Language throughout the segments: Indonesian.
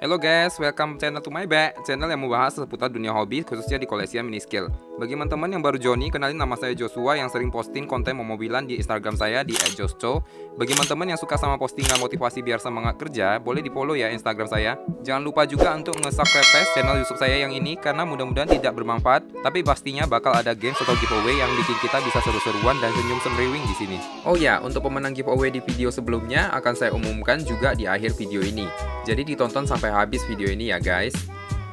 Hello guys, welcome channel to my back, channel yang membahas seputar dunia hobi khususnya di koleksi mini scale. Bagi teman-teman yang baru join, kenalin nama saya Joshua yang sering posting konten memobilan di Instagram saya di @josco. Bagi teman-teman yang suka sama postingan motivasi biar semangat kerja, boleh di follow ya Instagram saya. Jangan lupa juga untuk nge-subscribe channel YouTube saya yang ini karena mudah-mudahan tidak bermanfaat, tapi pastinya bakal ada games atau giveaway yang bikin kita bisa seru-seruan dan senyum semriwing di sini. Oh ya, untuk pemenang giveaway di video sebelumnya akan saya umumkan juga di akhir video ini. Jadi ditonton sampai habis video ini ya guys.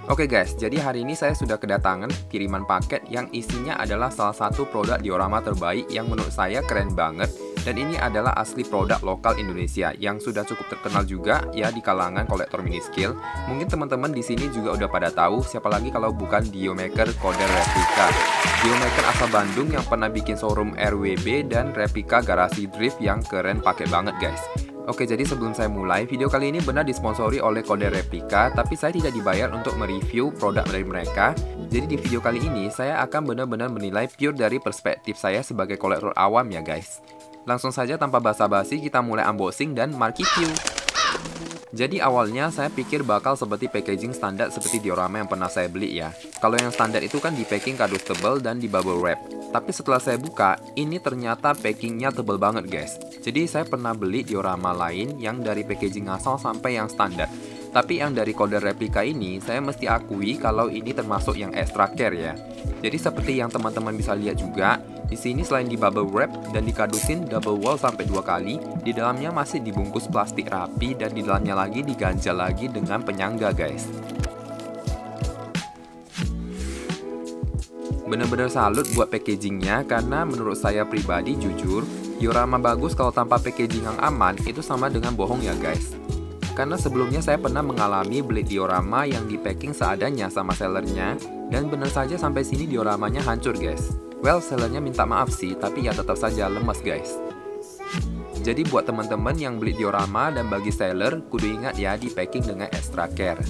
Oke guys, jadi hari ini saya sudah kedatangan kiriman paket yang isinya adalah salah satu produk diorama terbaik yang menurut saya keren banget. Dan ini adalah asli produk lokal Indonesia yang sudah cukup terkenal juga ya di kalangan kolektor mini scale. Mungkin teman-teman di sini juga udah pada tahu siapa lagi kalau bukan Diomaker Coder Replika. Diomaker asal Bandung yang pernah bikin showroom RWB dan replika garasi drift yang keren pakai banget guys. Oke, jadi sebelum saya mulai, video kali ini benar disponsori oleh Coder Replika, tapi saya tidak dibayar untuk mereview produk dari mereka. Jadi di video kali ini, saya akan benar-benar menilai pure dari perspektif saya sebagai kolektor awam ya guys. Langsung saja tanpa basa-basi, kita mulai unboxing dan market review. Jadi awalnya saya pikir bakal seperti packaging standar seperti diorama yang pernah saya beli ya. Kalau yang standar itu kan di packing kardus tebal dan di bubble wrap. Tapi setelah saya buka, ini ternyata packingnya tebal banget guys. Jadi saya pernah beli diorama lain yang dari packaging asal sampai yang standar. Tapi yang dari Coder Replika ini, saya mesti akui kalau ini termasuk yang extra care ya. Jadi seperti yang teman-teman bisa lihat juga, di sini selain di bubble wrap dan dikadusin double wall sampai 2 kali, di dalamnya masih dibungkus plastik rapi dan di dalamnya lagi diganjal lagi dengan penyangga guys. Bener-bener salut buat packagingnya karena menurut saya pribadi jujur, diorama bagus kalau tanpa packaging yang aman itu sama dengan bohong ya guys. Karena sebelumnya saya pernah mengalami beli diorama yang di packing seadanya sama sellernya, dan bener saja sampai sini dioramanya hancur guys. Well, sellernya minta maaf sih, tapi ya tetap saja lemes guys. Jadi buat teman-teman yang beli diorama dan bagi seller, kudu ingat ya di packing dengan extra care.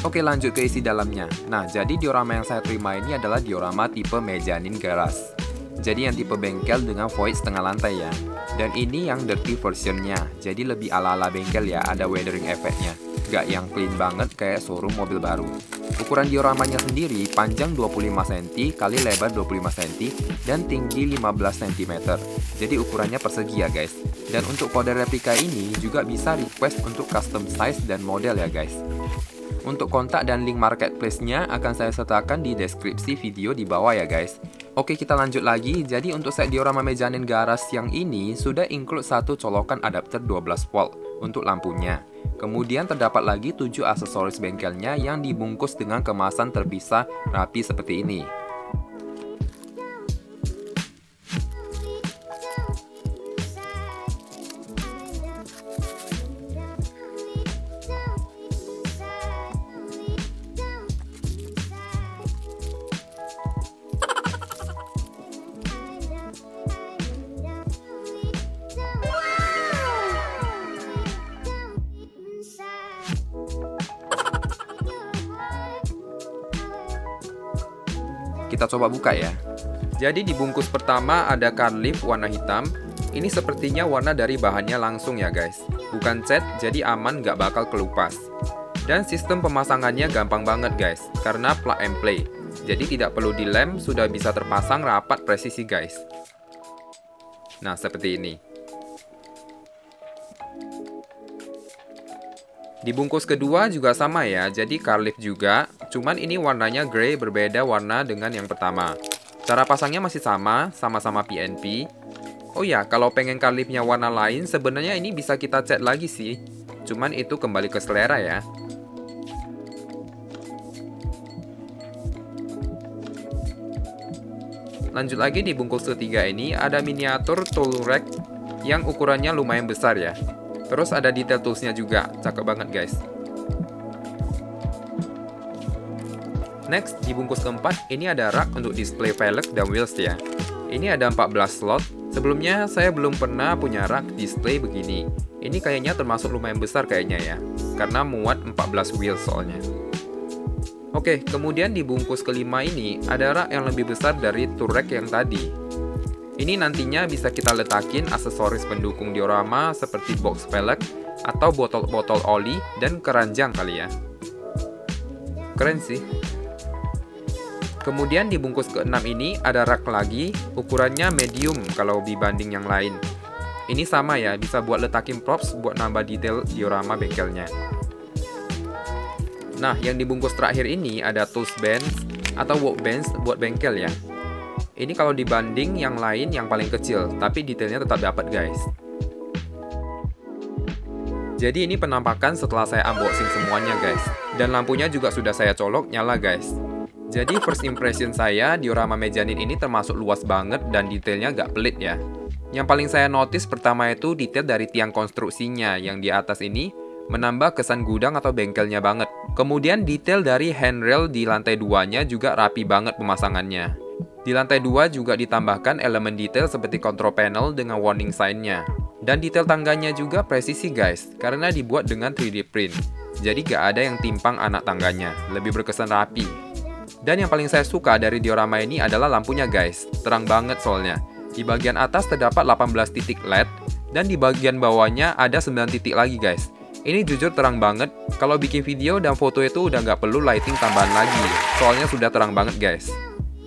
Oke, lanjut ke isi dalamnya. Nah, jadi diorama yang saya terima ini adalah diorama tipe mezanin garage. Jadi yang tipe bengkel dengan void setengah lantai ya. Dan ini yang dirty versionnya. Jadi lebih ala-ala bengkel ya, ada weathering efeknya. Gak yang clean banget kayak showroom mobil baru. Ukuran dioramanya sendiri panjang 25 cm kali lebar 25 cm dan tinggi 15 cm. Jadi ukurannya persegi ya guys. Dan untuk Coder Replika ini juga bisa request untuk custom size dan model ya guys. Untuk kontak dan link marketplace-nya akan saya sertakan di deskripsi video di bawah ya guys. Oke, kita lanjut lagi. Jadi untuk set diorama mezanin garage yang ini sudah include satu colokan adapter 12 volt untuk lampunya. Kemudian terdapat lagi 7 aksesoris bengkelnya yang dibungkus dengan kemasan terpisah rapi seperti ini. Kita coba buka ya. Jadi di bungkus pertama ada card leaf warna hitam. Ini sepertinya warna dari bahannya langsung ya guys. Bukan cat, jadi aman gak bakal kelupas. Dan sistem pemasangannya gampang banget guys, karena plug and play. Jadi tidak perlu dilem, sudah bisa terpasang rapat presisi guys. Nah seperti ini. Di bungkus kedua juga sama ya, jadi card leaf juga, cuman ini warnanya grey berbeda warna dengan yang pertama. Cara pasangnya masih sama-sama PNP. Oh ya, kalau pengen card leafnya warna lain, sebenarnya ini bisa kita cat lagi sih. Cuman itu kembali ke selera ya. Lanjut lagi di bungkus ketiga ini, ada miniatur tool rack yang ukurannya lumayan besar ya. Terus ada detail toolsnya juga, cakep banget guys. Next, di bungkus keempat, ini ada rak untuk display velg dan wheels ya. Ini ada 14 slot. Sebelumnya saya belum pernah punya rak display begini. Ini kayaknya termasuk lumayan besar kayaknya ya, karena muat 14 wheels soalnya. Oke, kemudian di bungkus kelima ini ada rak yang lebih besar dari tool rack yang tadi. Ini nantinya bisa kita letakin aksesoris pendukung diorama seperti box pelek atau botol-botol oli dan keranjang kali ya. Keren sih. Kemudian di bungkus ke-6 ini ada rak lagi, ukurannya medium kalau dibanding yang lain. Ini sama ya, bisa buat letakin props buat nambah detail diorama bengkelnya. Nah, yang di bungkus terakhir ini ada tools bench atau workbench buat bengkel ya. Ini kalau dibanding yang lain yang paling kecil, tapi detailnya tetap dapat guys. Jadi ini penampakan setelah saya unboxing semuanya guys. Dan lampunya juga sudah saya colok nyala guys. Jadi first impression saya, diorama mezanin ini termasuk luas banget dan detailnya gak pelit ya. Yang paling saya notice pertama itu detail dari tiang konstruksinya yang di atas ini menambah kesan gudang atau bengkelnya banget. Kemudian detail dari handrail di lantai 2-nya juga rapi banget pemasangannya. Di lantai 2 juga ditambahkan elemen detail seperti control panel dengan warning sign-nya. Dan detail tangganya juga presisi guys, karena dibuat dengan 3D print. Jadi gak ada yang timpang anak tangganya, lebih berkesan rapi. Dan yang paling saya suka dari diorama ini adalah lampunya guys, terang banget soalnya. Di bagian atas terdapat 18 titik LED, dan di bagian bawahnya ada 9 titik lagi guys. Ini jujur terang banget, kalau bikin video dan foto itu udah nggak perlu lighting tambahan lagi, soalnya sudah terang banget guys.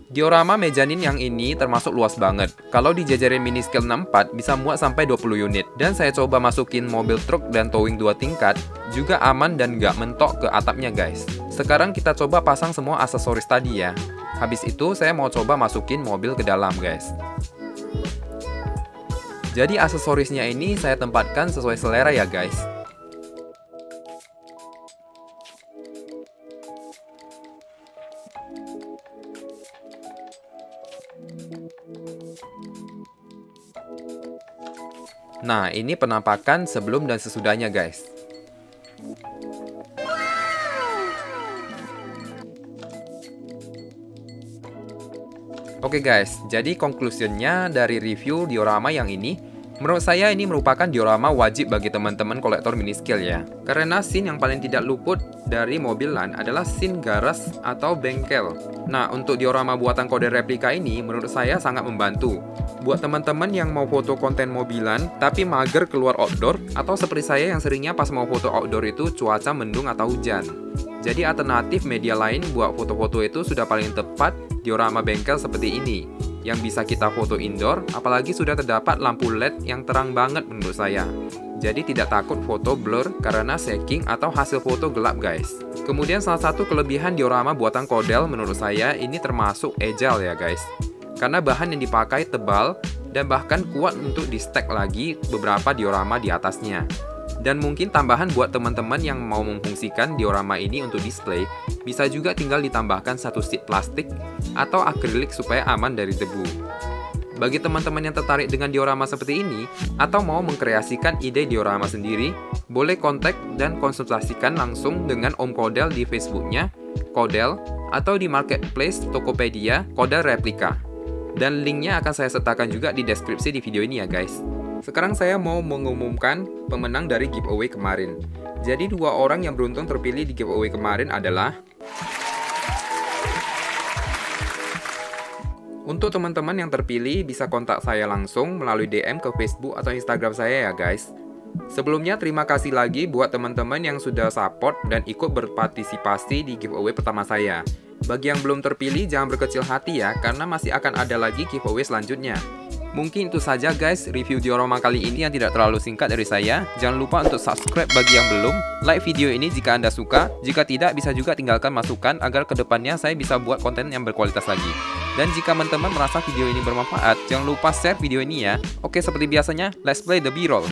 Diorama mezanin yang ini termasuk luas banget. Kalau dijajarin mini scale 64 bisa muat sampai 20 unit. Dan saya coba masukin mobil truk dan towing 2 tingkat, juga aman dan nggak mentok ke atapnya guys. Sekarang kita coba pasang semua aksesoris tadi ya. Habis itu saya mau coba masukin mobil ke dalam guys. Jadi aksesorisnya ini saya tempatkan sesuai selera ya guys. Nah, ini penampakan sebelum dan sesudahnya guys. Oke guys, jadi conclusionnya dari review diorama yang ini, menurut saya ini merupakan diorama wajib bagi teman-teman kolektor mini scale ya. Karena scene yang paling tidak luput dari mobilan adalah scene garage atau bengkel. Nah, untuk diorama buatan Codel replika ini menurut saya sangat membantu. Buat teman-teman yang mau foto konten mobilan tapi mager keluar outdoor, atau seperti saya yang seringnya pas mau foto outdoor itu cuaca mendung atau hujan. Jadi alternatif media lain buat foto-foto itu sudah paling tepat diorama bengkel seperti ini, yang bisa kita foto indoor, apalagi sudah terdapat lampu LED yang terang banget menurut saya. Jadi tidak takut foto blur karena shaking atau hasil foto gelap guys. Kemudian salah satu kelebihan diorama buatan Codel menurut saya ini termasuk agile ya guys. Karena bahan yang dipakai tebal dan bahkan kuat untuk di-stack lagi beberapa diorama di atasnya. Dan mungkin tambahan buat teman-teman yang mau memfungsikan diorama ini untuk display, bisa juga tinggal ditambahkan satu sheet plastik atau akrilik supaya aman dari debu. Bagi teman-teman yang tertarik dengan diorama seperti ini, atau mau mengkreasikan ide diorama sendiri, boleh kontak dan konsultasikan langsung dengan Om Codel di Facebooknya, Codel, atau di marketplace Tokopedia, Codel Replika. Dan linknya akan saya sertakan juga di deskripsi di video ini ya guys. Sekarang saya mau mengumumkan pemenang dari giveaway kemarin. Jadi 2 orang yang beruntung terpilih di giveaway kemarin adalah... Untuk teman-teman yang terpilih bisa kontak saya langsung melalui DM ke Facebook atau Instagram saya ya guys. Sebelumnya terima kasih lagi buat teman-teman yang sudah support dan ikut berpartisipasi di giveaway pertama saya. Bagi yang belum terpilih jangan berkecil hati ya, karena masih akan ada lagi giveaway selanjutnya. Mungkin itu saja guys review diorama kali ini yang tidak terlalu singkat dari saya. Jangan lupa untuk subscribe bagi yang belum, like video ini jika Anda suka, jika tidak bisa juga tinggalkan masukan agar kedepannya saya bisa buat konten yang berkualitas lagi. Dan jika teman-teman merasa video ini bermanfaat, jangan lupa share video ini ya. Oke, seperti biasanya, let's play the B-roll.